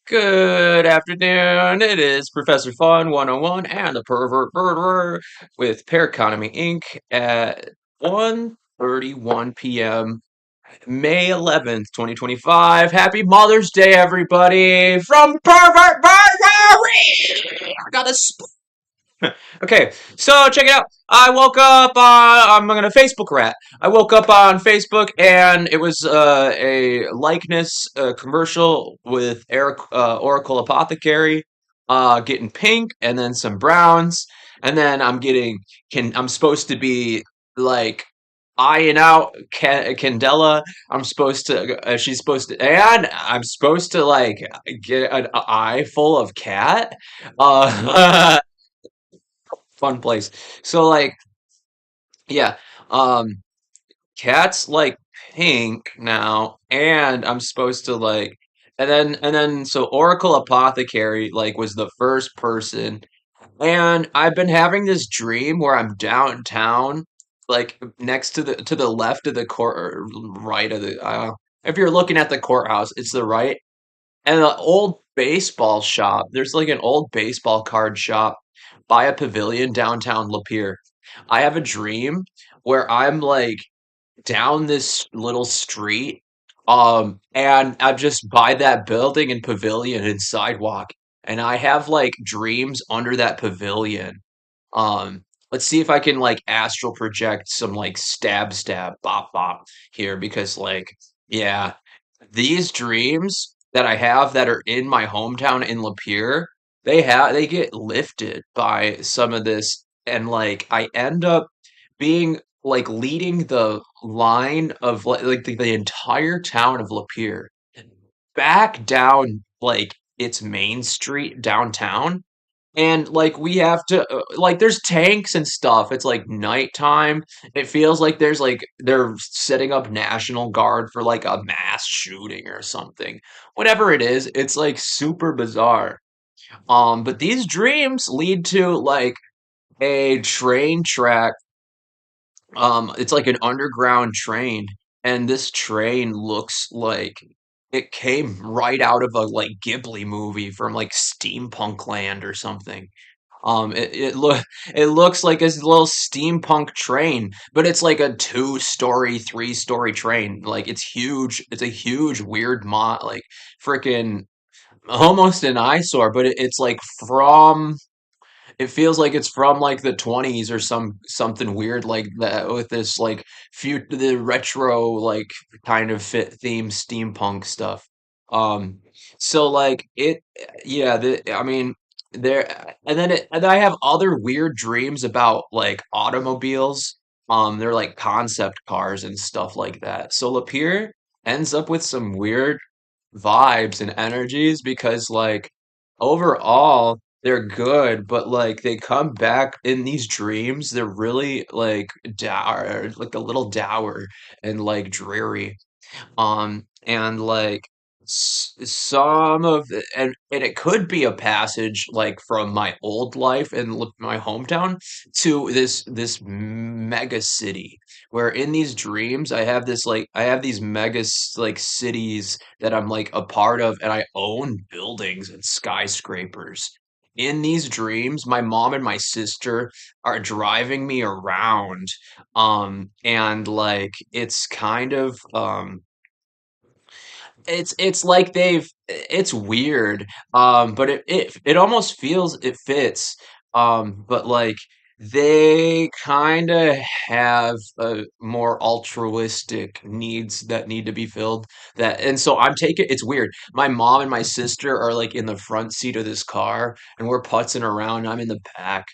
Good afternoon. It is Professor Fun 101 and the Pervert Murderer with Paraconomy Inc. at 1:31 p.m. May 11th, 2025. Happy Mother's Day, everybody! From Pervert Murderer! I got a Okay, so check it out. I woke up on, I'm gonna Facebook rat. I woke up on Facebook and it was a likeness commercial with Eric, Oracle Apothecary getting pink and then some browns. And then I'm supposed to be like eyeing out Candela. She's supposed to, and I'm supposed to like get an eye full of cat. Fun place. So like, yeah, um, cat's like pink now, and I'm supposed to like, and then so Oracle Apothecary like was the first person, and I've been having this dream where I'm downtown, like next to the left of the court, or right of the. If you're looking at the courthouse, it's the right, and the old baseball shop. There's like an old baseball card shop by a pavilion downtown Lapeer. I have a dream where I'm like down this little street, and I'm just by that building and pavilion and sidewalk, and I have like dreams under that pavilion. Let's see if I can like astral project some like stab bop bop here because like yeah, these dreams that I have that are in my hometown in Lapeer, they get lifted by some of this, and like I end up being like leading the line of like the entire town of Lapeer back down like its main street downtown, and like we have to like there's tanks and stuff. It's like nighttime. It feels like there's like they're setting up National Guard for like a mass shooting or something. Whatever it is, it's like super bizarre. But these dreams lead to like a train track. It's like an underground train, and this train looks like it came right out of a like Ghibli movie from like Steampunk Land or something. It looks like this little steampunk train, but it's like a two-story, three-story train. Like it's huge. It's a huge, weird like freaking almost an eyesore, but it's like from it feels like it's from like the 20s or something weird like that with this like the retro like kind of fit theme steampunk stuff. Um so like it yeah, I mean there and then I have other weird dreams about like automobiles. They're like concept cars and stuff like that. So Lapeer ends up with some weird vibes and energies because like overall they're good, but like they come back in these dreams, they're really like dour, like a little dour and like dreary. And like some of it, and it could be a passage like from my old life and my hometown to this mega city where in these dreams I have these like cities that I'm like a part of, and I own buildings and skyscrapers. In these dreams, my mom and my sister are driving me around, and like it's kind of it's like it's weird, but it almost feels it fits, but like they kind of have more altruistic needs that need to be filled. And so I'm taking it's weird. My mom and my sister are like in the front seat of this car, and we're putzing around. I'm in the back,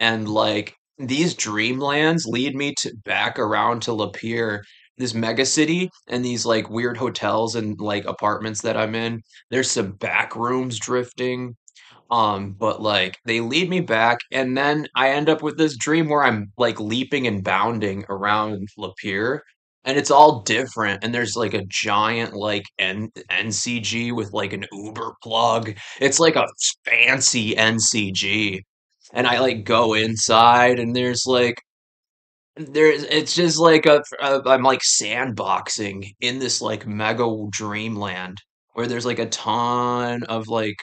and like these dreamlands lead me to back around to Lapeer, this mega city, and these like weird hotels and like apartments that I'm in. There's some back rooms drifting. But like they lead me back, and then I end up with this dream where I'm like leaping and bounding around Lapeer, and it's all different. And there's like a giant like NCG with like an Uber plug. It's like a fancy NCG. And I like go inside, and it's just like I'm like sandboxing in this like mega dreamland. where there's like a ton of like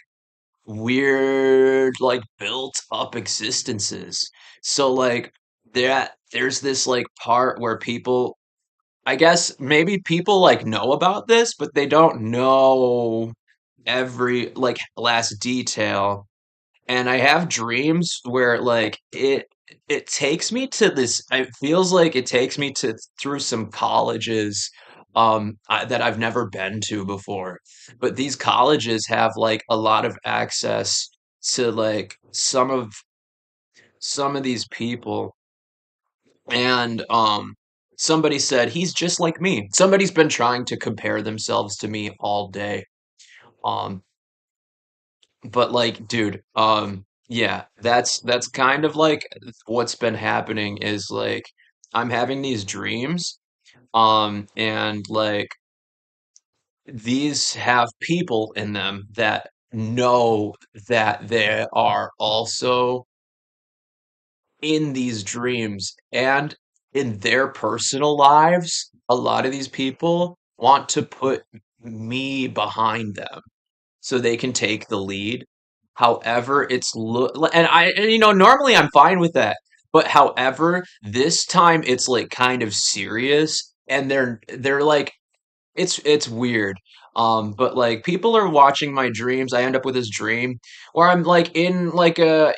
weird, like built up existences. So like there's this like part where people, I guess maybe people like know about this, but they don't know every like last detail. And I have dreams where like it takes me to this, it feels like it takes me to through some colleges that I've never been to before. But these colleges have like a lot of access to like some of these people. And somebody said he's just like me. Somebody's been trying to compare themselves to me all day. Um But like, dude, yeah, that's kind of like what's been happening is like I'm having these dreams, and like these have people in them that know that they are also in these dreams, and in their personal lives, a lot of these people want to put me behind them so they can take the lead. However, and normally I'm fine with that. But however, this time it's like kind of serious, and they're like it's weird. But like people are watching my dreams. I end up with this dream where I'm like in like a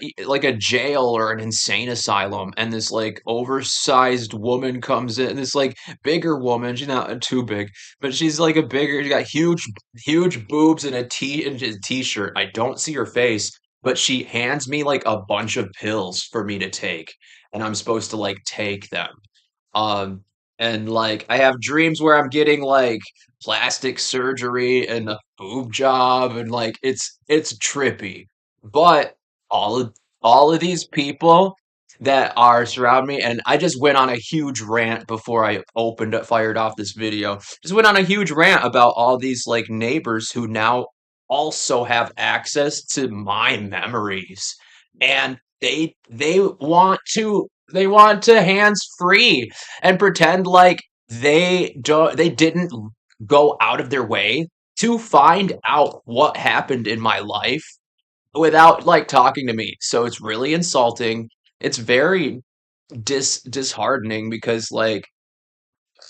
jail or an insane asylum, and this like oversized woman comes in, this like bigger woman. She's not too big, but she's like a bigger. She got huge boobs and a t-shirt. I don't see her face, but she hands me like a bunch of pills for me to take, and I'm supposed to like take them. Um, and like I have dreams where I'm getting like plastic surgery and a boob job, and like it's trippy. But all of all of these people that are surround me, and I just went on a huge rant before I fired off this video. Just went on a huge rant about all these like neighbors who now also have access to my memories, and they want to hands free and pretend like they didn't go out of their way to find out what happened in my life without like talking to me. So it's really insulting. It's very disheartening because like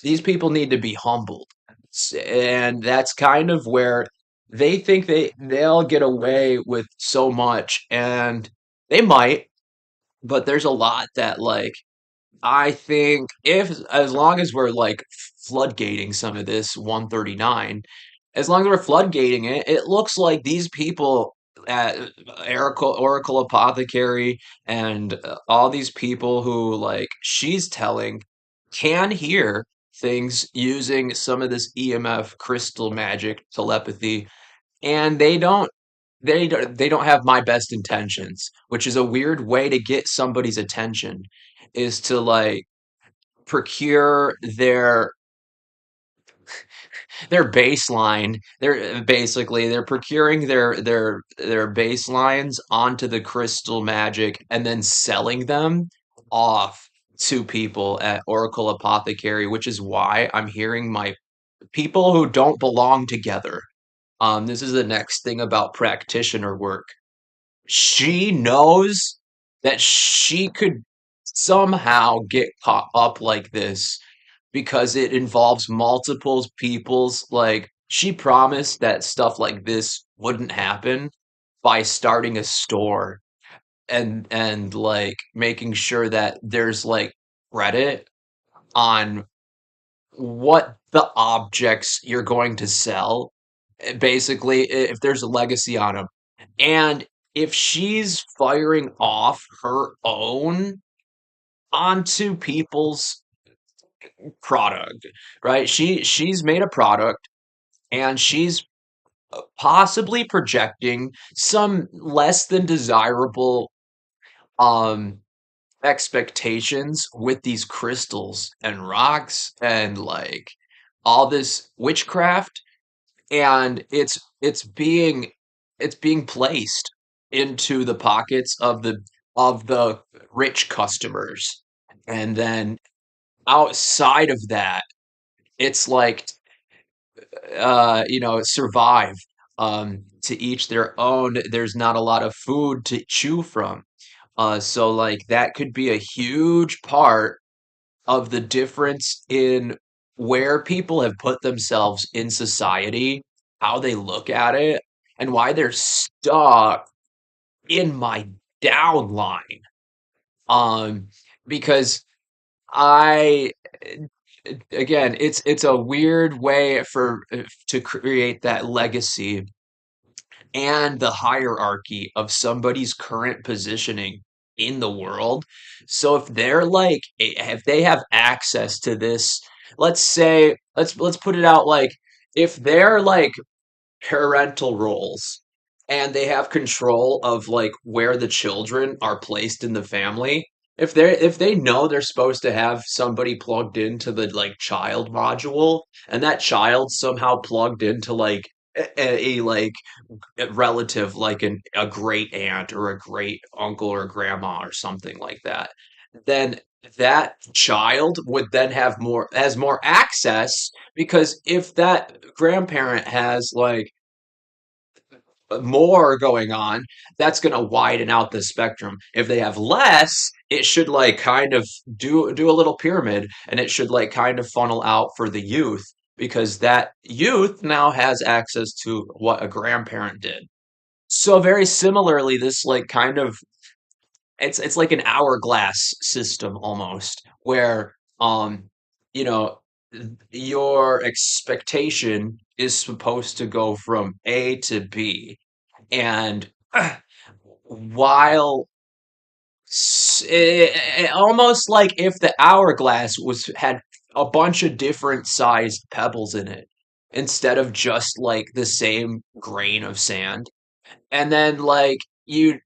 these people need to be humbled. And that's kind of where they think they'll get away with so much, and they might, but there's a lot that like I think if as long as we're like floodgating some of this 139, as long as we're floodgating it, it looks like these people at Oracle Apothecary and all these people who like she's telling can hear things using some of this EMF crystal magic telepathy, and they don't have my best intentions, which is a weird way to get somebody's attention, is to like procure their baseline. They're basically they're procuring their baselines onto the crystal magic and then selling them off to people at Oracle Apothecary, which is why I'm hearing my people who don't belong together. This is the next thing about practitioner work. She knows that she could somehow get caught up like this because it involves multiple people's like she promised that stuff like this wouldn't happen by starting a store and like making sure that there's like credit on what the objects you're going to sell. Basically, if there's a legacy on them. And if she's firing off her own onto people's product, right? She's made a product, and she's possibly projecting some less than desirable um expectations with these crystals and rocks and like all this witchcraft, and it's being placed into the pockets of the rich customers, and then outside of that it's like survive. To each their own. There's not a lot of food to chew from. So like that could be a huge part of the difference in where people have put themselves in society, how they look at it, and why they're stuck in my downline. Um, because I again, it's a weird way to create that legacy and the hierarchy of somebody's current positioning in the world. So if they're like if they have access to this, let's say let's put it out like if they're like parental roles and they have control of like where the children are placed in the family, if they know they're supposed to have somebody plugged into the like child module and that child somehow plugged into like a like relative like a great aunt or a great uncle or grandma or something like that, then that child would then have more access because if that grandparent has like more going on, that's going to widen out the spectrum. If they have less, it should like kind of do a little pyramid and it should like kind of funnel out for the youth because that youth now has access to what a grandparent did. So very similarly, this like kind of it's like an hourglass system almost, where you know your expectation is supposed to go from A to B, and while almost like if the hourglass was had a bunch of different sized pebbles in it instead of just like the same grain of sand, and then like you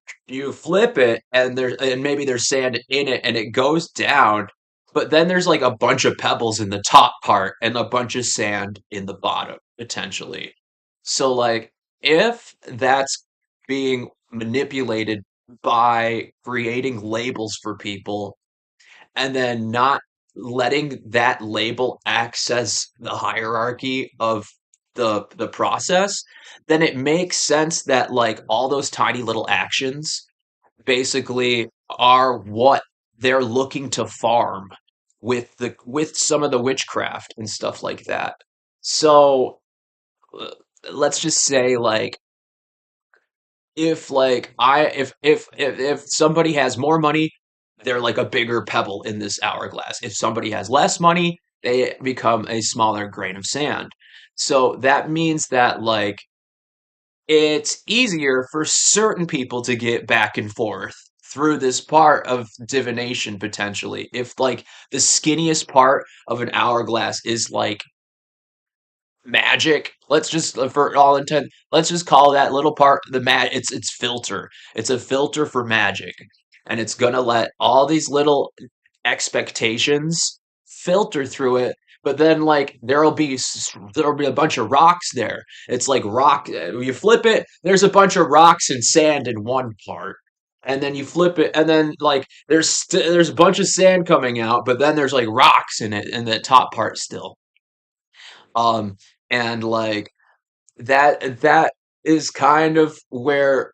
flip it and maybe there's sand in it and it goes down, but then there's like a bunch of pebbles in the top part and a bunch of sand in the bottom potentially. So like if that's being manipulated by creating labels for people and then not letting that label access the hierarchy of the process, then it makes sense that like all those tiny little actions basically are what they're looking to farm with some of the witchcraft and stuff like that. So uh, let's just say like if like I if somebody has more money, they're like a bigger pebble in this hourglass. If somebody has less money, they become a smaller grain of sand. So that means that like it's easier for certain people to get back and forth through this part of divination potentially. If like the skinniest part of an hourglass is like magic. Let's just for all intent, let's just call that little part the it's filter. It's a filter for magic. And it's gonna let all these little expectations filter through it. But then like there'll be a bunch of rocks there. It's like rock you flip it, there's a bunch of rocks and sand in one part. And then you flip it, and then like there's a bunch of sand coming out, but then there's like rocks in it in the top part still. Um, and like that is kind of where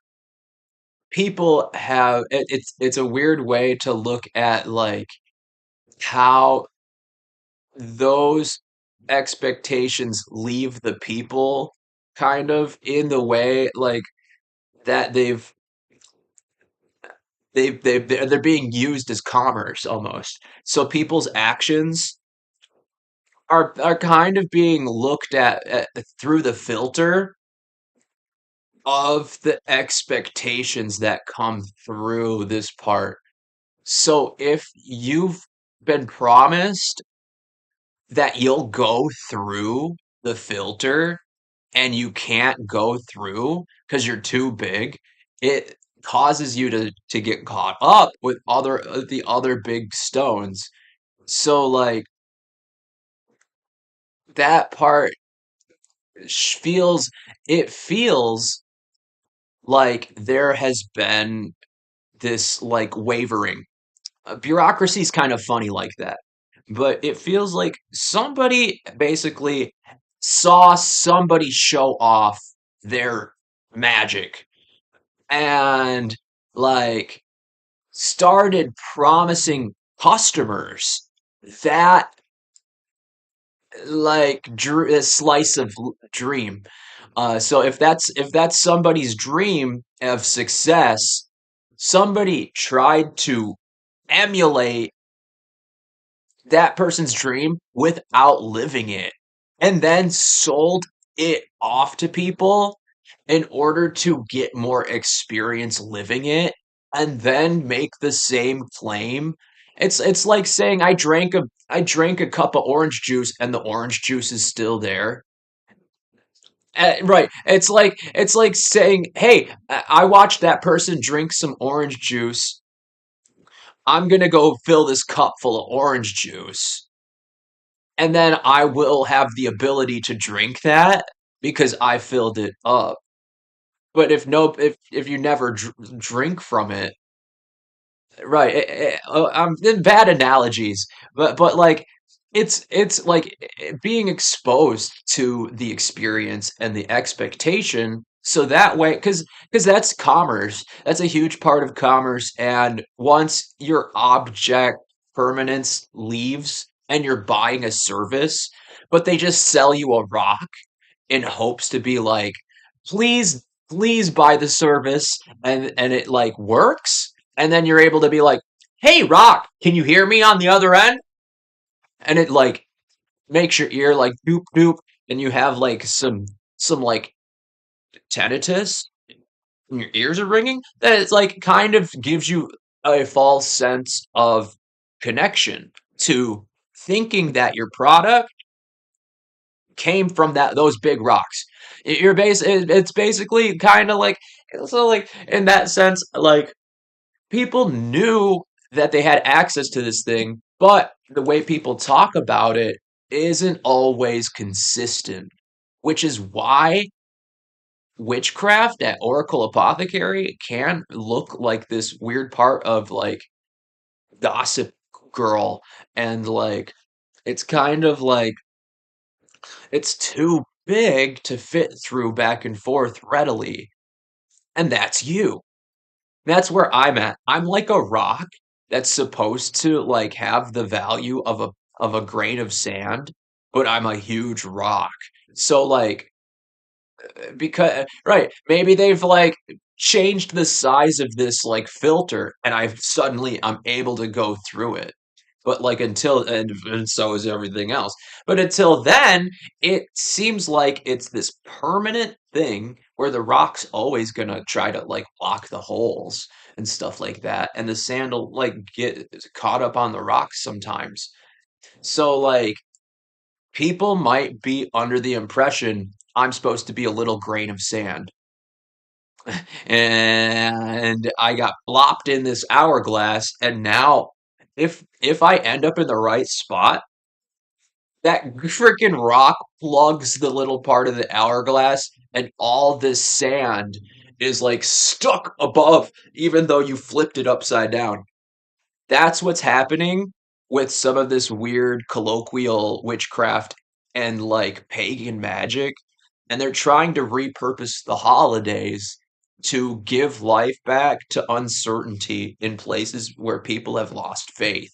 people have it's a weird way to look at like how those expectations leave the people kind of in the way like that they're being used as commerce almost. So people's actions are kind of being looked at through the filter of the expectations that come through this part. So if you've been promised that you'll go through the filter and you can't go through because you're too big, it causes you to get caught up with the other big stones. So like that part feels it feels like there has been this like wavering. Bureaucracy is kind of funny like that, but it feels like somebody basically saw somebody show off their magic and like started promising customers that a slice of dream. So if that's somebody's dream of success, somebody tried to emulate that person's dream without living it and then sold it off to people in order to get more experience living it and then make the same claim. It's like saying I drank a cup of orange juice and the orange juice is still there. Right. It's like saying, "Hey, I watched that person drink some orange juice. I'm gonna go fill this cup full of orange juice, and then I will have the ability to drink that because I filled it up." But if you never drink from it, right? Then bad analogies, but like it's like being exposed to the experience and the expectation, so that way, because that's commerce. That's a huge part of commerce, and once your object permanence leaves and you're buying a service, but they just sell you a rock in hopes to be like, please buy the service, and it like works, and then you're able to be like, hey rock, can you hear me on the other end? And it like makes your ear like doop doop, and you have like some like tinnitus and your ears are ringing. That it's like kind of gives you a false sense of connection to thinking that your product came from those big rocks. It's basically kind of like, so like in that sense, like people knew that they had access to this thing, but the way people talk about it isn't always consistent, which is why witchcraft at Oracle Apothecary can look like this weird part of like Gossip Girl, and like it's kind of like it's too big to fit through back and forth readily. And that's you. That's where I'm at. I'm like a rock that's supposed to like have the value of a grain of sand, but I'm a huge rock. So like because right, maybe they've like changed the size of this like filter and I'm able to go through it. But like and so is everything else. But until then, it seems like it's this permanent thing where the rock's always gonna try to like block the holes and stuff like that. And the sand will like get caught up on the rocks sometimes. So like people might be under the impression I'm supposed to be a little grain of sand. And I got plopped in this hourglass, and now if I end up in the right spot, that freaking rock plugs the little part of the hourglass, and all this sand is like stuck above, even though you flipped it upside down. That's what's happening with some of this weird colloquial witchcraft and like pagan magic. And they're trying to repurpose the holidays to give life back to uncertainty in places where people have lost faith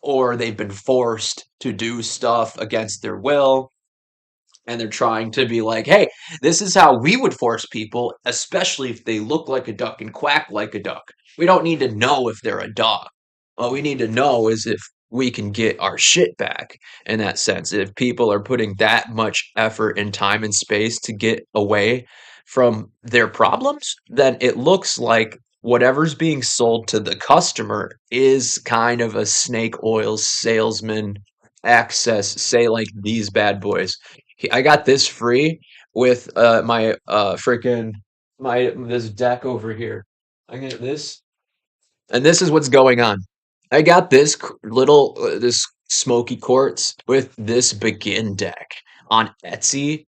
or they've been forced to do stuff against their will, and they're trying to be like, hey, this is how we would force people, especially if they look like a duck and quack like a duck. We don't need to know if they're a dog. All we need to know is if we can get our shit back in that sense. If people are putting that much effort and time and space to get away from their problems, then it looks like whatever's being sold to the customer is kind of a snake oil salesman access, say like these bad boys. I got this free with my freaking my this deck over here. I get this, and this is what's going on. I got this little this smoky quartz with this begin deck on Etsy,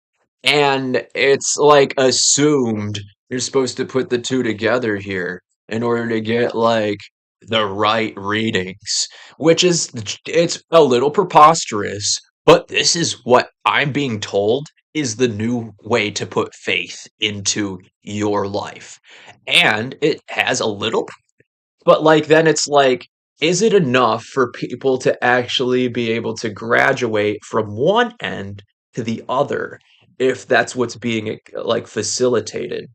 and it's like assumed you're supposed to put the two together here in order to get like the right readings, which is it's a little preposterous, but this is what I'm being told is the new way to put faith into your life. And it has a little, but like then it's like, is it enough for people to actually be able to graduate from one end to the other if that's what's being like facilitated?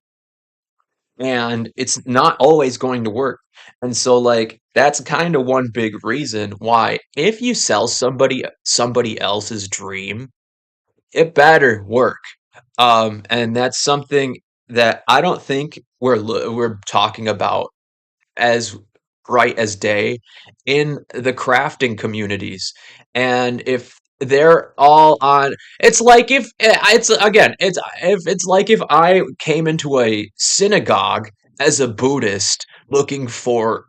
And it's not always going to work. And so like that's kind of one big reason why if you sell somebody else's dream, it better work. And that's something that I don't think we're talking about as bright as day in the crafting communities. And if they're all on, it's like if it's again, it's like if I came into a synagogue as a Buddhist looking for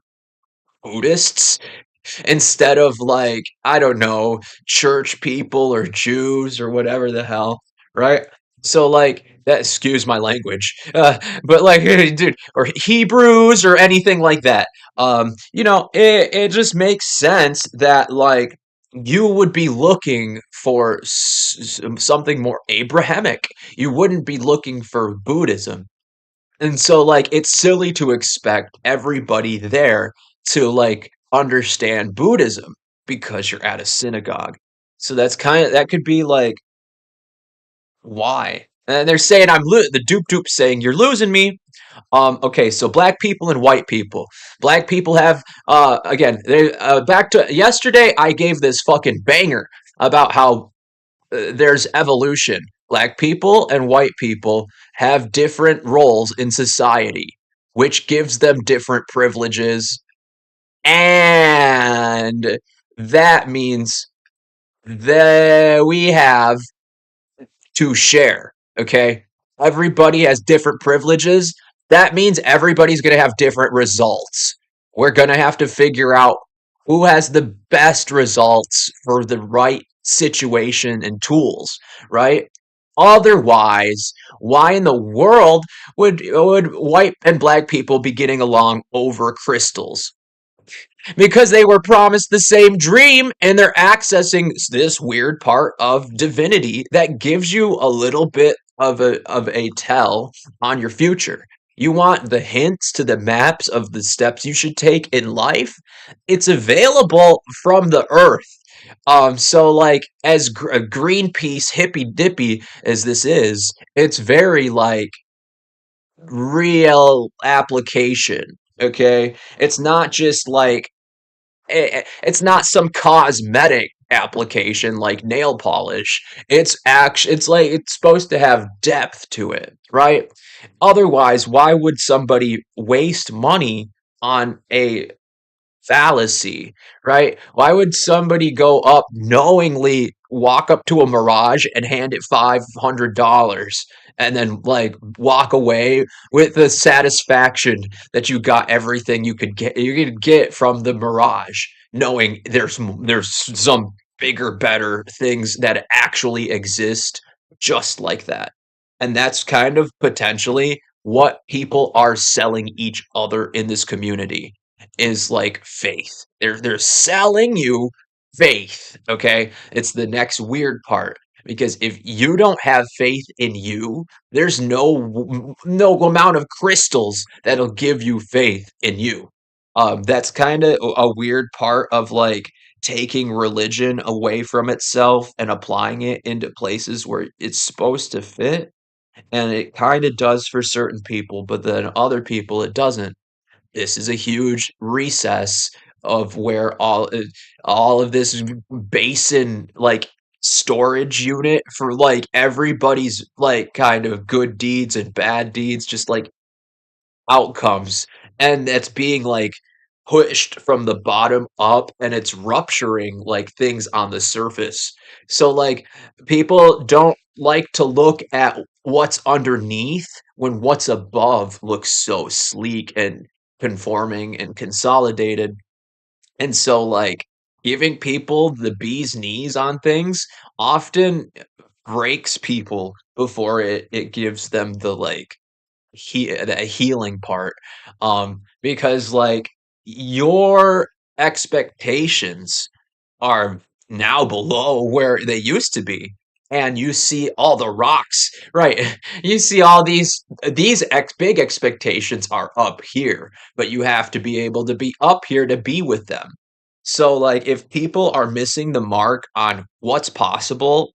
Buddhists instead of like I don't know church people or Jews or whatever the hell, right? So like that, excuse my language, but like dude, or Hebrews or anything like that. It just makes sense that like you would be looking for something more Abrahamic. You wouldn't be looking for Buddhism. And so, like, it's silly to expect everybody there to, like, understand Buddhism because you're at a synagogue. So that could be like, why? And they're saying the dupe dupe saying you're losing me. Okay, so black people and white people. Black people have again, they back to yesterday. I gave this fucking banger about how there's evolution. Black people and white people have different roles in society, which gives them different privileges. And that means that we have to share. Okay. Everybody has different privileges. That means everybody's going to have different results. We're going to have to figure out who has the best results for the right situation and tools, right? Otherwise, why in the world would white and black people be getting along over crystals? Because they were promised the same dream and they're accessing this weird part of divinity that gives you a little bit of a tell on your future. You want the hints to the maps of the steps you should take in life? It's available from the earth. So like as a Greenpeace hippy dippy as this is, it's very like real application. Okay, it's not just like it's not some cosmetic application like nail polish. It's like it's supposed to have depth to it, right? Otherwise, why would somebody waste money on a fallacy, right? Why would somebody go up knowingly walk up to a Mirage and hand it $500 and then like walk away with the satisfaction that you got everything you could get from the Mirage, knowing there's some bigger, better things that actually exist just like that. And that's kind of potentially what people are selling each other in this community is like faith. They're selling you faith, okay? It's the next weird part because if you don't have faith in you, there's no amount of crystals that'll give you faith in you. That's kind of a weird part of like taking religion away from itself and applying it into places where it's supposed to fit. And it kind of does for certain people, but then other people it doesn't. This is a huge recess of where all of this basin like storage unit for like everybody's like kind of good deeds and bad deeds, just like outcomes, and that's being like pushed from the bottom up and it's rupturing like things on the surface. So like people don't like to look at what's underneath when what's above looks so sleek and conforming and consolidated. And so like giving people the bee's knees on things often breaks people before it gives them the like the healing part, because like your expectations are now below where they used to be. And you see all the rocks, right? You see all these big expectations are up here, but you have to be able to be up here to be with them. So like if people are missing the mark on what's possible,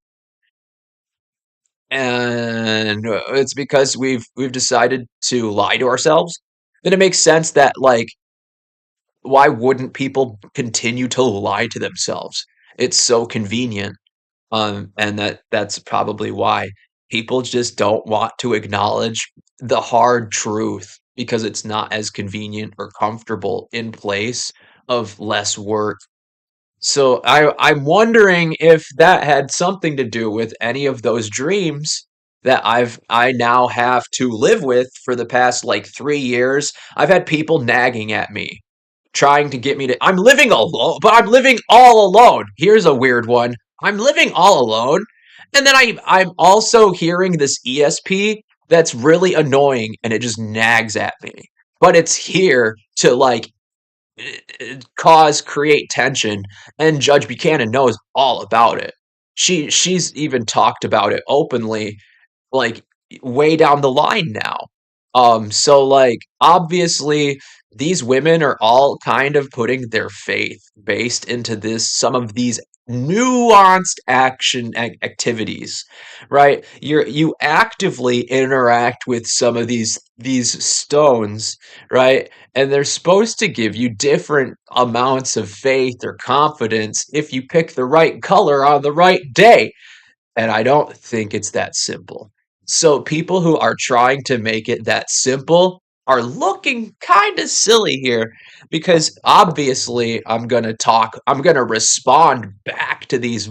and it's because we've decided to lie to ourselves, then it makes sense that like why wouldn't people continue to lie to themselves? It's so convenient. And that's probably why people just don't want to acknowledge the hard truth because it's not as convenient or comfortable in place of less work. So I'm wondering if that had something to do with any of those dreams that I now have to live with for the past like 3 years. I've had people nagging at me, trying to get me to. I'm living alone, but I'm living all alone. Here's a weird one. I'm living all alone, and then I'm also hearing this ESP that's really annoying, and it just nags at me. But it's here to like create tension, and Judge Buchanan knows all about it. She's even talked about it openly, like way down the line now. So like obviously these women are all kind of putting their faith based into this some of these nuanced activities, right? You actively interact with some of these stones, right? And they're supposed to give you different amounts of faith or confidence if you pick the right color on the right day. And I don't think it's that simple. So people who are trying to make it that simple are looking kind of silly here because obviously I'm going to respond back to these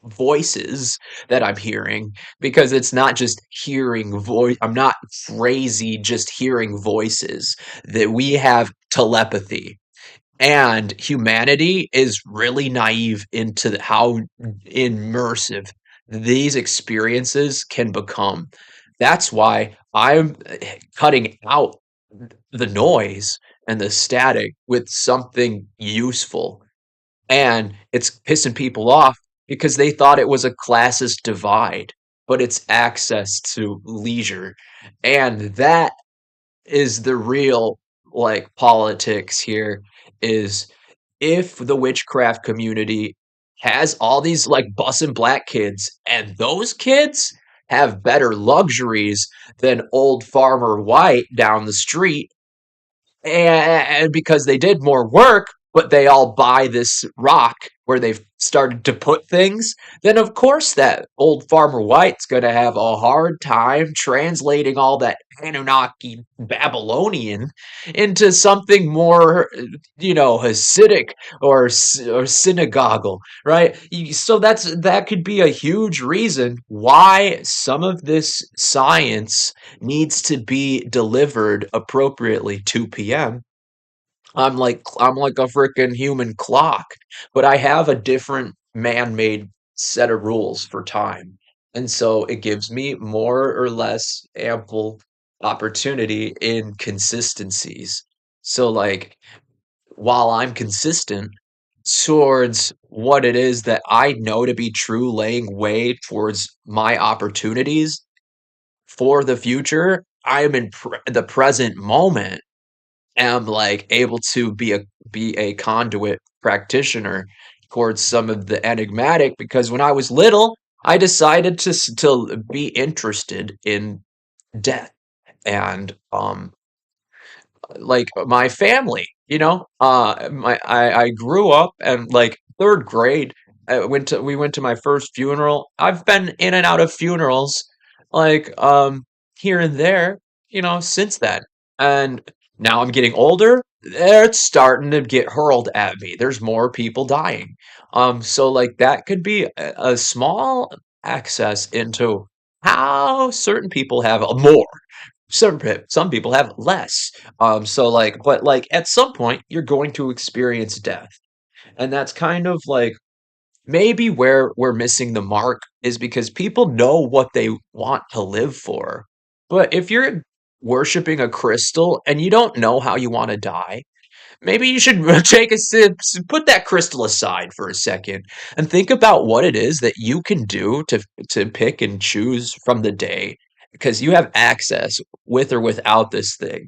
voices that I'm hearing because it's not just hearing voice. I'm not crazy just hearing voices, that we have telepathy, and humanity is really naive into how immersive these experiences can become. That's why I'm cutting out the noise and the static with something useful. And it's pissing people off because they thought it was a classist divide, but it's access to leisure. And that is the real like politics here, is if the witchcraft community has all these like busing black kids and those kids have better luxuries than old farmer white down the street, and because they did more work, but they all buy this rock where they've started to put things, then of course that old farmer white's going to have a hard time translating all that Anunnaki Babylonian into something more, Hasidic or synagogal, right? So that could be a huge reason why some of this science needs to be delivered appropriately 2 p.m. I'm like a freaking human clock, but I have a different man-made set of rules for time. And so it gives me more or less ample opportunity in consistencies. So like while I'm consistent towards what it is that I know to be true, laying way towards my opportunities for the future, I am in the present moment, am like able to be a conduit practitioner towards some of the enigmatic, because when I was little, I decided to be interested in death and like my family, I grew up and like third grade, we went to my first funeral. I've been in and out of funerals like here and there, since then. And now I'm getting older, it's starting to get hurled at me. There's more people dying. So like that could be a small access into how certain people have more, some people have less. So like, but like at some point you're going to experience death. And that's kind of like maybe where we're missing the mark, is because people know what they want to live for. But if you're worshiping a crystal and you don't know how you want to die, maybe you should take a sip, put that crystal aside for a second, and think about what it is that you can do to pick and choose from the day, because you have access with or without this thing.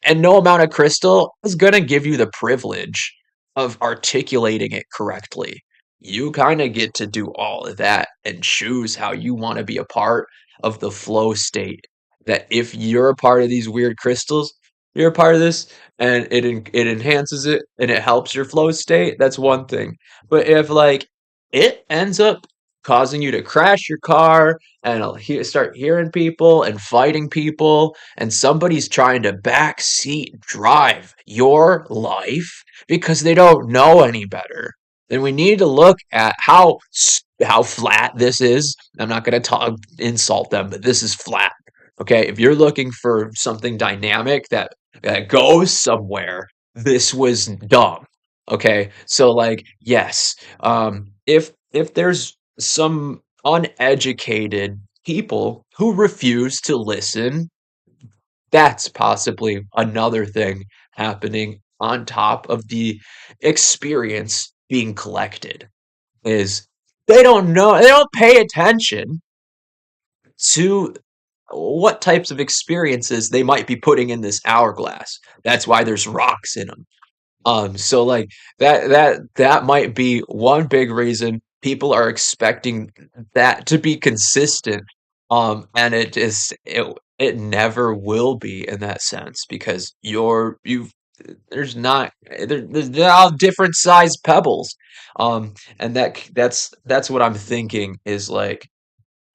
And no amount of crystal is going to give you the privilege of articulating it correctly. You kind of get to do all of that and choose how you want to be a part of the flow state. That if you're a part of these weird crystals, you're a part of this, and it enhances it and it helps your flow state. That's one thing. But if like it ends up causing you to crash your car and start hearing people and fighting people, and somebody's trying to backseat drive your life because they don't know any better, then we need to look at how flat this is. I'm not going to talk insult them, but this is flat. Okay, if you're looking for something dynamic that goes somewhere, this was dumb. Okay, so like yes, if there's some uneducated people who refuse to listen, that's possibly another thing happening on top of the experience being collected. Is they don't know, they don't pay attention to what types of experiences they might be putting in this hourglass. That's why there's rocks in them. So like that might be one big reason people are expecting that to be consistent. And it never will be in that sense, because you've there's not they're all different sized pebbles. And that's what I'm thinking is like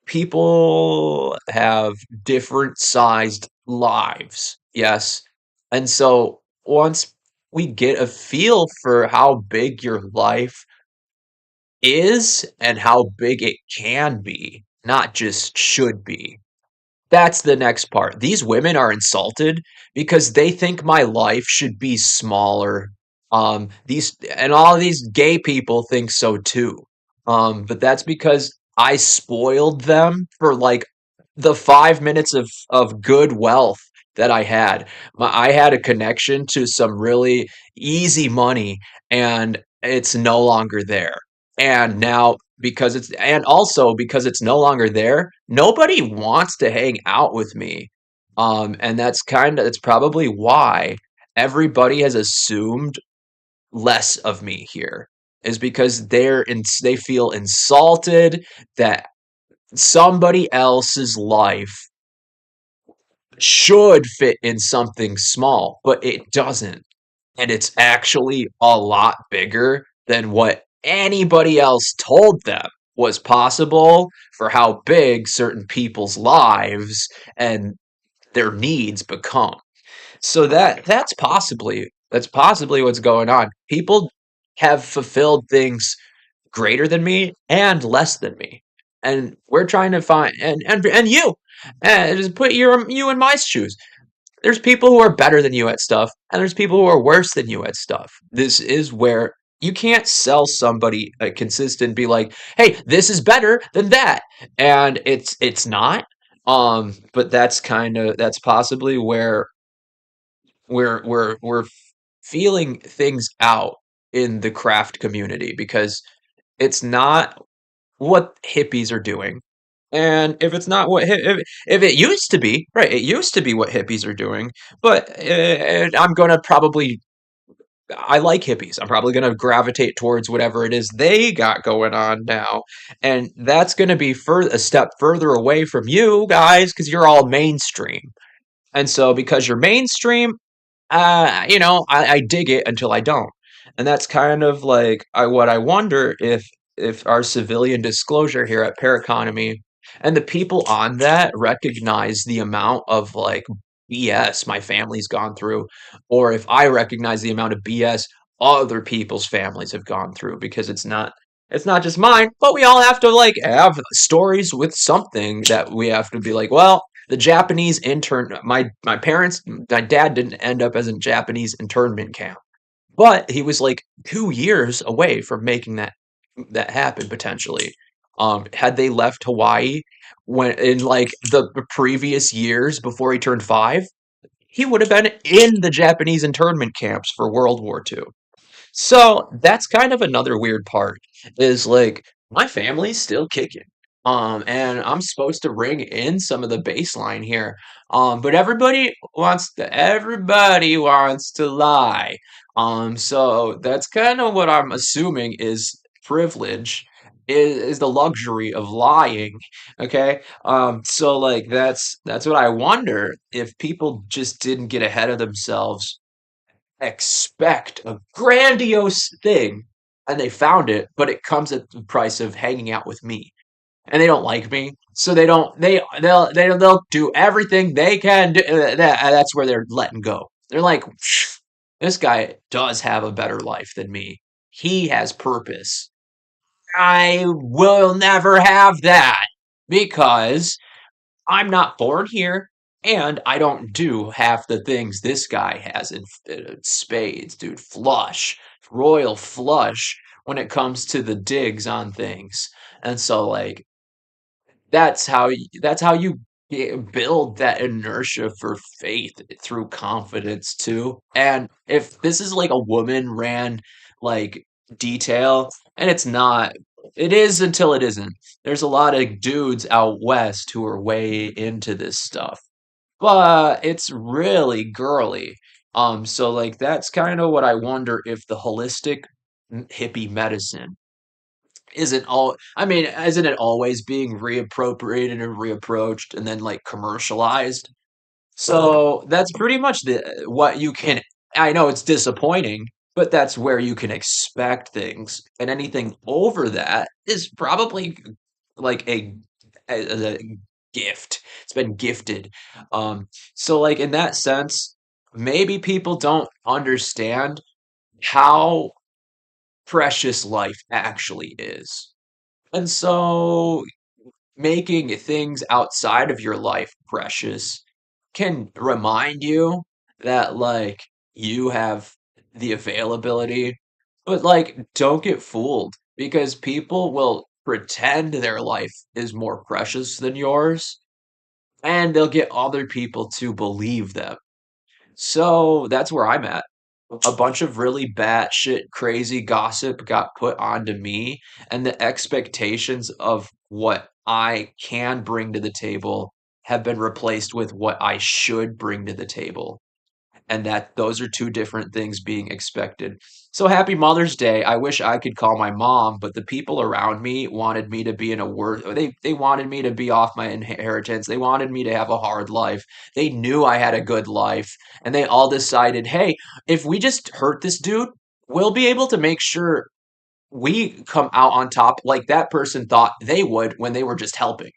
people have different sized lives. Yes. And so once we get a feel for how big your life is and how big it can be, not just should be, that's the next part. These women are insulted because they think my life should be smaller. These and all of these gay people think so too. But that's because I spoiled them for like the 5 minutes of good wealth that I had. I had a connection to some really easy money, and it's no longer there. And now and also because it's no longer there, nobody wants to hang out with me. And that's probably why everybody has assumed less of me here, is because they feel insulted that somebody else's life should fit in something small, but it doesn't. And it's actually a lot bigger than what anybody else told them was possible for how big certain people's lives and their needs become. So that's possibly what's going on. People have fulfilled things greater than me and less than me. And we're trying to find and you and just put you in my shoes. There's people who are better than you at stuff, and there's people who are worse than you at stuff. This is where you can't sell somebody a consistent, be like, hey, this is better than that. And it's not. But that's possibly where we're feeling things out in the craft community, because it's not what hippies are doing. And if it's not if it used to be, right, it used to be what hippies are doing, but I'm going to probably, I like hippies. I'm probably going to gravitate towards whatever it is they got going on now. And that's going to be a step further away from you guys, because you're all mainstream. And so because you're mainstream, I dig it until I don't. And that's kind of like what I wonder, if our civilian disclosure here at Paraconomy and the people on that recognize the amount of like BS my family's gone through, or if I recognize the amount of BS other people's families have gone through, because it's not just mine, but we all have to like have stories with something that we have to be like, well, the Japanese intern, my dad didn't end up as a Japanese internment camp, but he was like 2 years away from making that happen potentially. Had they left Hawaii when in like the previous years before he turned 5, he would have been in the Japanese internment camps for World War II. So that's kind of another weird part is like my family's still kicking. And I'm supposed to ring in some of the baseline here. But everybody wants to lie. So that's kind of what I'm assuming is privilege is the luxury of lying. Okay. So like that's what I wonder if people just didn't get ahead of themselves, expect a grandiose thing, and they found it, but it comes at the price of hanging out with me. And they don't like me, so they don't they'll do everything they can do. That's where they're letting go. They're like, this guy does have a better life than me. He has purpose. I will never have that because I'm not born here, and I don't do half the things this guy has in spades, dude. Flush, royal flush when it comes to the digs on things. And so, like, that's how you build that inertia for faith through confidence too. And if this is like a woman ran like detail, and it's not, it is until it isn't. There's a lot of dudes out west who are way into this stuff, but it's really girly. So like that's kind of what I wonder if the holistic hippie medicine isn't all, I mean, isn't it always being reappropriated and reapproached and then like commercialized? So that's pretty much the what you can, I know it's disappointing, but that's where you can expect things. And anything over that is probably like a gift. It's been gifted. So like in that sense, maybe people don't understand how precious life actually is. And so making things outside of your life precious can remind you that like you have the availability, but like don't get fooled because people will pretend their life is more precious than yours and they'll get other people to believe them. So that's where I'm at. A bunch of really batshit crazy gossip got put onto me, and the expectations of what I can bring to the table have been replaced with what I should bring to the table, and that those are two different things being expected. So happy Mother's Day. I wish I could call my mom, but the people around me wanted me to be in a worth they wanted me to be off my inheritance. They wanted me to have a hard life. They knew I had a good life, and they all decided, "Hey, if we just hurt this dude, we'll be able to make sure we come out on top like that person thought they would when they were just helping."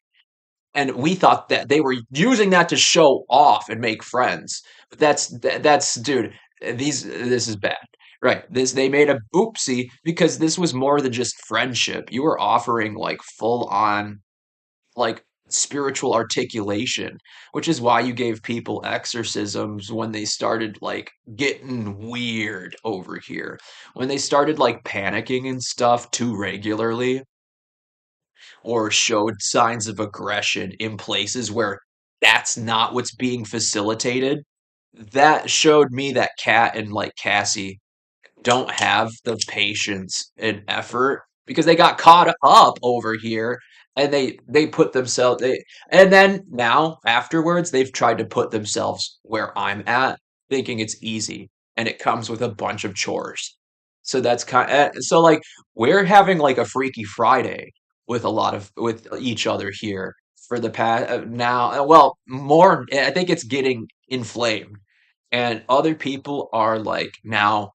And we thought that they were using that to show off and make friends. But that's dude, this is bad. Right. This they made a oopsie because this was more than just friendship. You were offering like full on like spiritual articulation, which is why you gave people exorcisms when they started like getting weird over here. When they started like panicking and stuff too regularly or showed signs of aggression in places where that's not what's being facilitated, that showed me that Kat and like Cassie don't have the patience and effort because they got caught up over here and they put themselves they and then now afterwards they've tried to put themselves where I'm at thinking it's easy and it comes with a bunch of chores. So that's so like we're having like a Freaky Friday with a lot of with each other here for the past now well more I think it's getting inflamed and other people are like now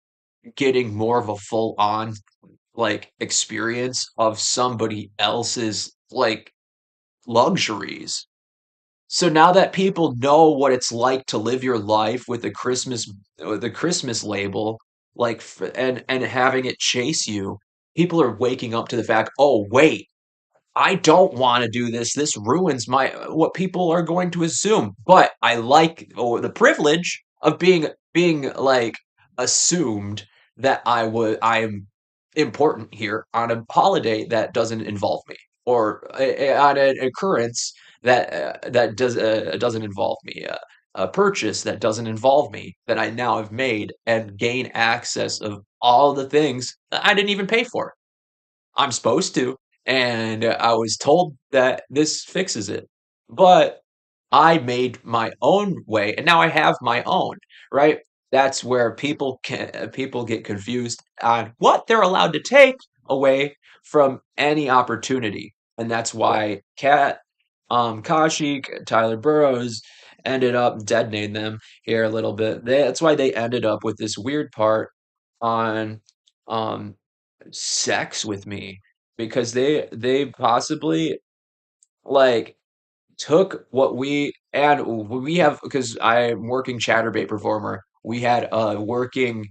getting more of a full on like experience of somebody else's like luxuries. So now that people know what it's like to live your life with the Christmas label like and having it chase you, people are waking up to the fact, "Oh, wait, I don't want to do this. This ruins my what people are going to assume. But I like the privilege of being like assumed that I am important here on a holiday that doesn't involve me or on an occurrence that doesn't involve me. a purchase that doesn't involve me that I now have made and gain access of all the things that I didn't even pay for. I'm supposed to, and I was told that this fixes it. But I made my own way, and now I have my own, right? That's where people get confused on what they're allowed to take away from any opportunity, and that's why Kashi, Tyler Burrows ended up deadening them here a little bit. That's why they ended up with this weird part on um sex with me because they possibly like took what we have because I'm working chatterbait performer. We had a working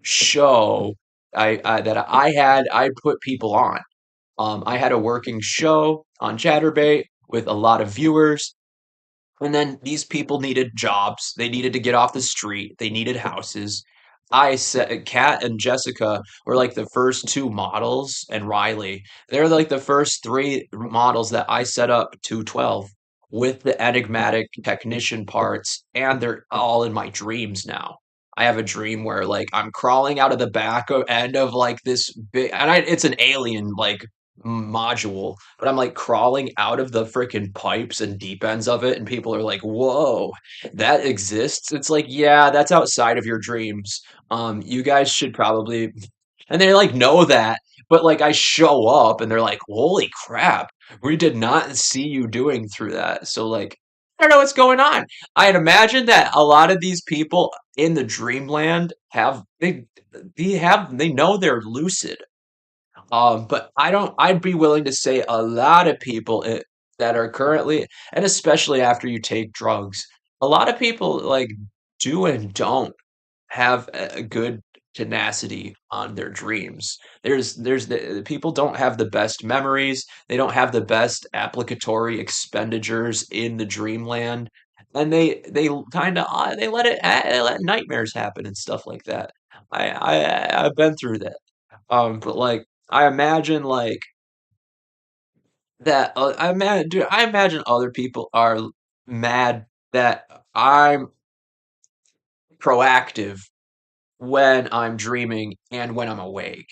show I put people on. I had a working show on chatterbait with a lot of viewers. And then these people needed jobs. They needed to get off the street. They needed houses. I said, Kat and Jessica were like the first two models, and Riley. They're like the first three models that I set up 212 with the enigmatic technician parts, and they're all in my dreams now. I have a dream where like I'm crawling out of the end of like this big, and it's an alien like module, but I'm like crawling out of the freaking pipes and deep ends of it, and people are like, "Whoa, that exists?" It's like, yeah, that's outside of your dreams. You guys should probably, and they like know that, but like I show up and they're like, "Holy crap, we did not see you doing through that." So like, I don't know what's going on. I'd imagine that a lot of these people in the dreamland they know they're lucid, but I don't. I'd be willing to say a lot of people that are currently, and especially after you take drugs, a lot of people like do and don't have a good tenacity on their dreams. There's people don't have the best memories. They don't have the best applicatory expenditures in the dreamland, and they kind of they let nightmares happen and stuff like that. I've been through that. But like I imagine like that. I imagine other people are mad that I'm proactive when I'm dreaming and when I'm awake.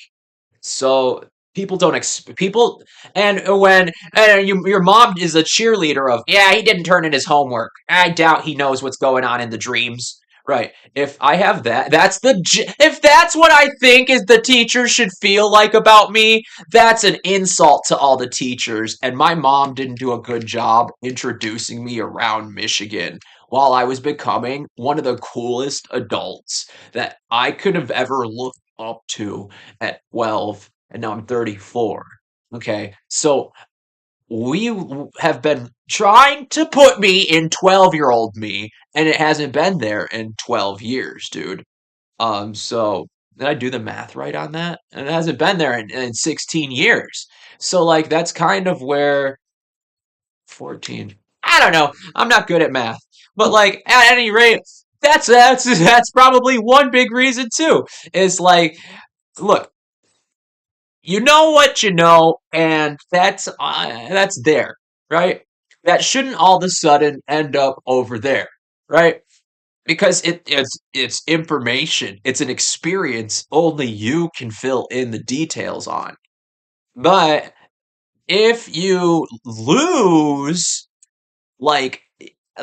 So people don't people and when your mom is a cheerleader of yeah he didn't turn in his homework. I doubt he knows what's going on in the dreams. Right. If I have that, if that's what I think is the teacher should feel like about me, that's an insult to all the teachers. And my mom didn't do a good job introducing me around Michigan while I was becoming one of the coolest adults that I could have ever looked up to at 12, and now I'm 34. Okay, so have been trying to put me in 12-year-old me, and it hasn't been there in 12 years, dude. So did I do the math right on that? And it hasn't been there in 16 years. So like that's kind of where 14. I don't know. I'm not good at math. But like at any rate, that's probably one big reason too. Is like look, you know what you know, and that's there, right? That shouldn't all of a sudden end up over there, right? Because it's information, it's an experience only you can fill in the details on. But if you lose like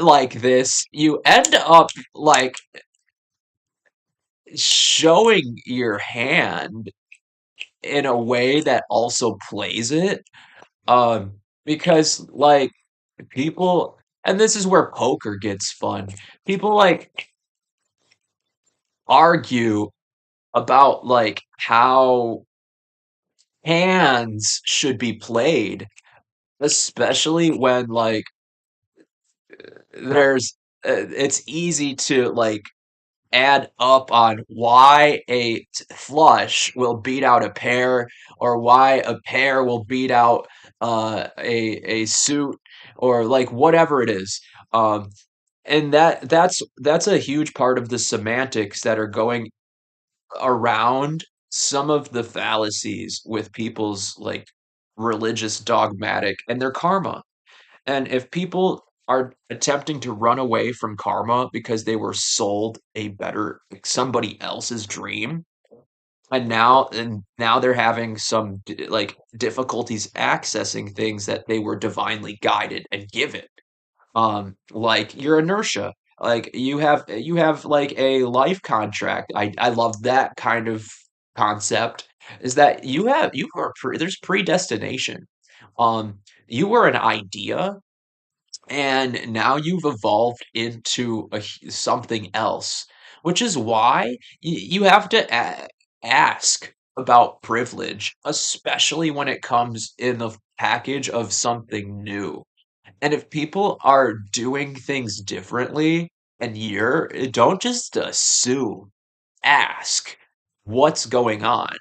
like this, you end up like showing your hand in a way that also plays it. Because like people, and this is where poker gets fun. People like argue about like how hands should be played, especially when like there's it's easy to like add up on why flush will beat out a pair or why a pair will beat out a suit or like whatever it is. Um, and that's a huge part of the semantics that are going around some of the fallacies with people's like religious dogmatic and their karma. And if people are attempting to run away from karma because they were sold a better like, somebody else's dream, and now they're having some like difficulties accessing things that they were divinely guided and given. Like your inertia. Like you have like a life contract. I love that kind of concept is that you are there's predestination. Um, you were an idea and now you've evolved into something else, which is why you have to ask about privilege, especially when it comes in the package of something new. And if people are doing things differently and don't just assume, ask what's going on.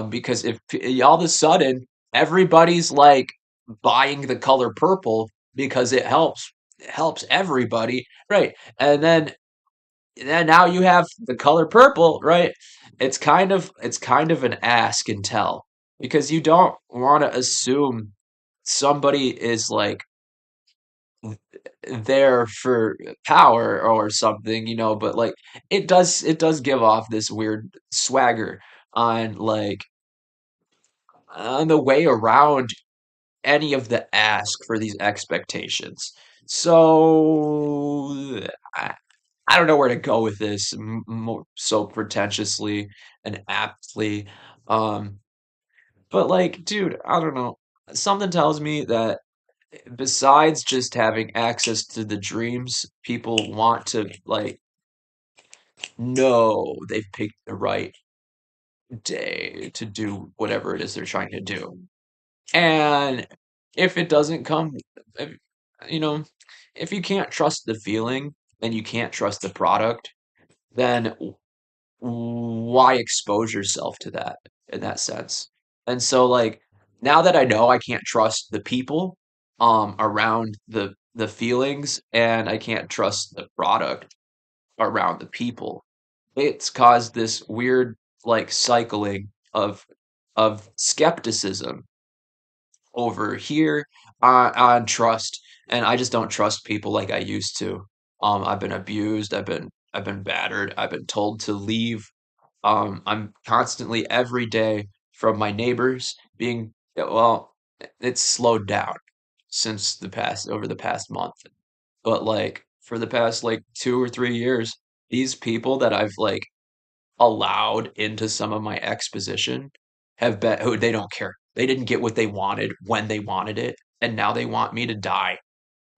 Because if all of a sudden everybody's like buying the color purple because it helps everybody, right? And then now you have the color purple, right? It's kind of an ask and tell because you don't want to assume somebody is like there for power or something, you know, but like it does give off this weird swagger on like on the way around any of the ask for these expectations. So I don't know where to go with this so pretentiously and aptly. Um, but like, dude, I don't know. Something tells me that besides just having access to the dreams, people want to like know they've picked the right day to do whatever it is they're trying to do. And if it doesn't come, if, you know, if you can't trust the feeling and you can't trust the product, then why expose yourself to that in that sense? And so, like, now that I know I can't trust the people around the feelings and I can't trust the product around the people, it's caused this weird like cycling of skepticism over here on trust, and I just don't trust people like I used to. I've been abused, I've been battered, I've been told to leave. I'm constantly every day from my neighbors being well, it's slowed down since the past over the past month, but like for the past like 2 or 3 years, these people that I've like allowed into some of my exposition have been who they don't care. They didn't get what they wanted when they wanted it, and now they want me to die.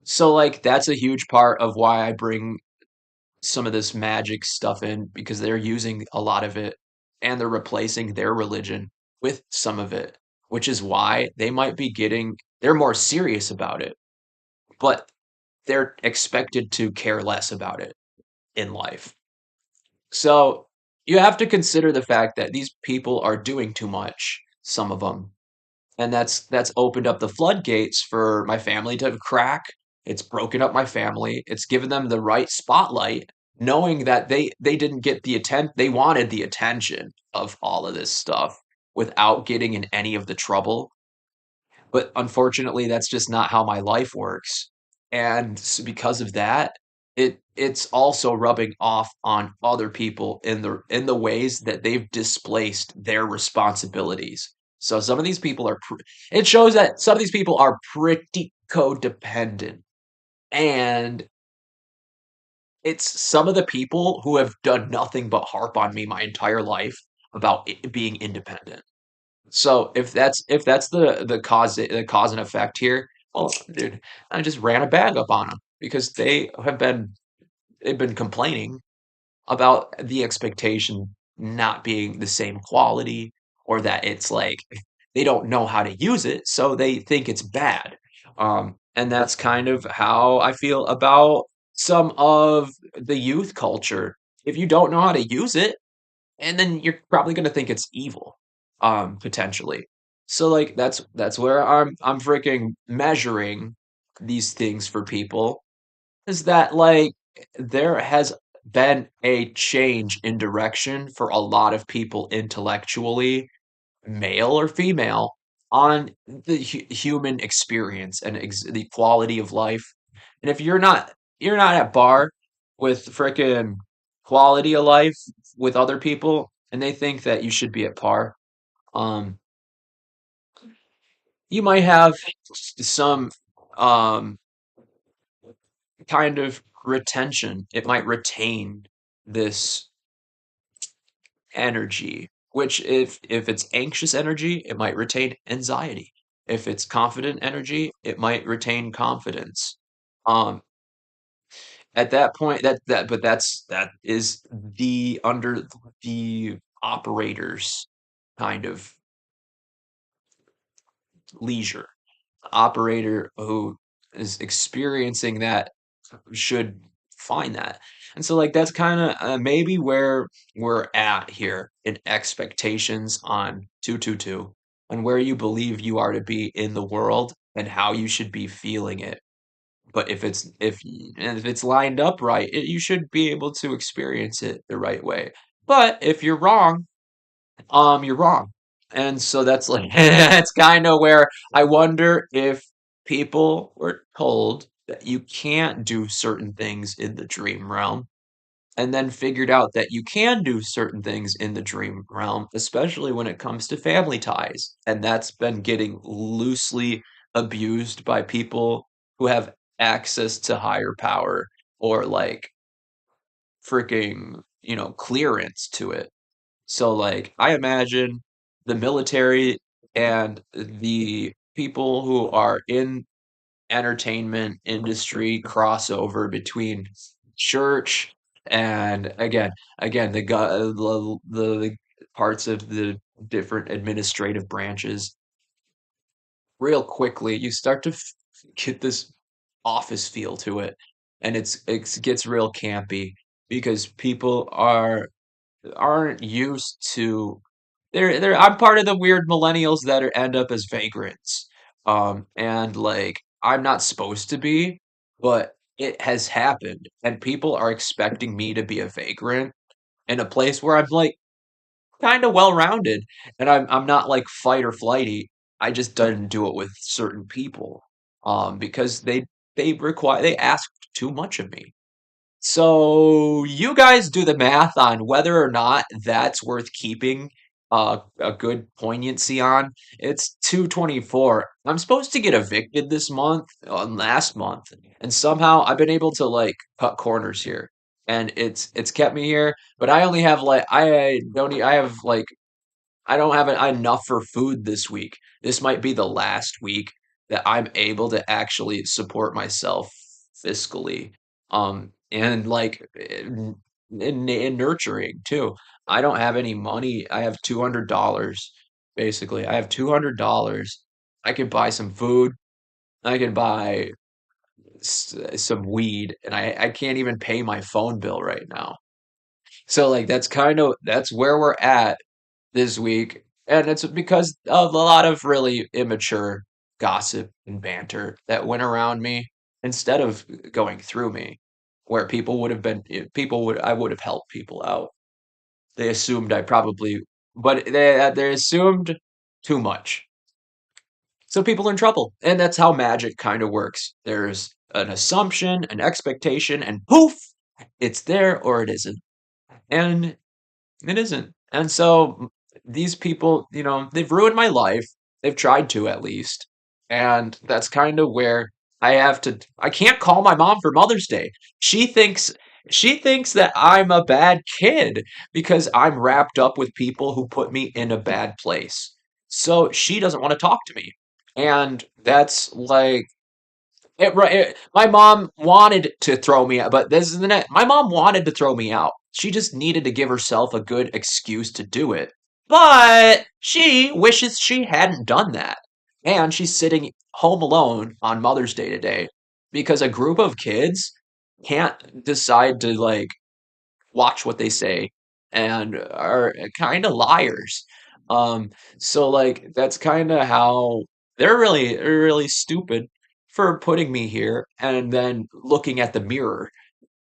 So like that's a huge part of why I bring some of this magic stuff in because they're using a lot of it and they're replacing their religion with some of it, which is why they might be getting they're more serious about it, but they're expected to care less about it in life. So you have to consider the fact that these people are doing too much, some of them, and that's opened up the floodgates for my family to crack. It's broken up my family. It's given them the right spotlight, knowing that they didn't get the they wanted the attention of all of this stuff without getting in any of the trouble. But unfortunately, that's just not how my life works. And because of that, it's also rubbing off on other people in the ways that they've displaced their responsibilities. So some of these people are it shows that some of these people are pretty codependent. And it's some of the people who have done nothing but harp on me my entire life about being independent. So if that's the cause and effect here, well, dude, I just ran a bag up on them because they've been complaining about the expectation not being the same quality or that it's like they don't know how to use it, so they think it's bad. And that's kind of how I feel about some of the youth culture. If you don't know how to use it, and then you're probably gonna think it's evil, potentially. So, like, that's where I'm freaking measuring these things for people, is that, like, there has been a change in direction for a lot of people intellectually, male or female, on the human experience and the quality of life. And if you're not at bar with frickin' quality of life with other people, and they think that you should be at par, um, you might have some um kind of retention. It might retain this energy, which if it's anxious energy, it might retain anxiety. If it's confident energy, it might retain confidence. Um, at that point, that is the under the operator's kind of leisure. Operator who is experiencing that should find that. And so like that's kind of maybe where we're at here in expectations on 222 and where you believe you are to be in the world and how you should be feeling it. But if it's lined up right, you should be able to experience it the right way. But if you're wrong, you're wrong. And so that's like that's kind of where I wonder if people were told that you can't do certain things in the dream realm and then figured out that you can do certain things in the dream realm, especially when it comes to family ties. And that's been getting loosely abused by people who have access to higher power or like freaking, clearance to it. So, like, I imagine the military and the people who are in entertainment industry crossover between church and the parts of the different administrative branches. Real quickly, you start to get this office feel to it, and it gets real campy because people aren't used to I'm part of the weird millennials that end up as vagrants. And like I'm not supposed to be, but it has happened and people are expecting me to be a vagrant in a place where I'm like kind of well-rounded and I'm not like fight or flighty. I just didn't do it with certain people. Because they ask too much of me. So you guys do the math on whether or not that's worth keeping a good poignancy on. It's 224. I'm supposed to get evicted this month, last month, and somehow I've been able to like cut corners here. And it's kept me here, but I only have like I don't I have like I don't have enough for food this week. This might be the last week that I'm able to actually support myself fiscally. And like in nurturing too. I don't have any money. I have $200 basically. I have $200. I can buy some food. I can buy some weed, and I can't even pay my phone bill right now. So like that's where we're at this week, and it's because of a lot of really immature gossip and banter that went around me instead of going through me, where people would I would have helped people out. They assumed I probably, but they assumed too much, so people are in trouble, and that's how magic kind of works. There's an assumption, an expectation, and poof, it's there or it isn't, and it isn't. And so these people, they've ruined my life. They've tried to at least. And that's kind of where I can't call my mom for Mother's Day. She thinks she thinks that I'm a bad kid because I'm wrapped up with people who put me in a bad place. So she doesn't want to talk to me. And that's like my mom wanted to throw me out, but this is the net. My mom wanted to throw me out. She just needed to give herself a good excuse to do it. But she wishes she hadn't done that. And she's sitting home alone on Mother's Day today because a group of kids can't decide to like watch what they say and are kind of liars. Um, so like that's kind of how they're really stupid for putting me here and then looking at the mirror.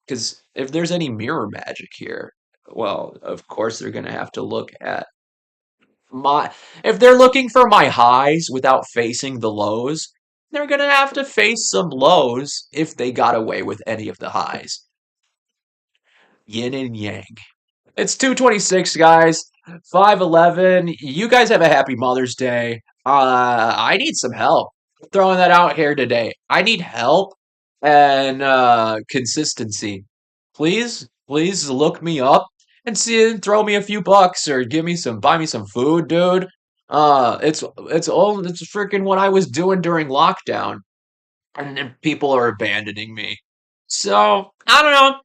Because if there's any mirror magic here, well, of course they're gonna have to look at my if they're looking for my highs without facing the lows, they're gonna have to face some lows if they got away with any of the highs. Yin and yang. It's 2:26, guys. 5:11. You guys have a happy Mother's Day. I need some help. Throwing that out here today. I need help and consistency. Please look me up and see throw me a few bucks or buy me some food, dude. It's freaking what I was doing during lockdown, and then people are abandoning me. So I don't know.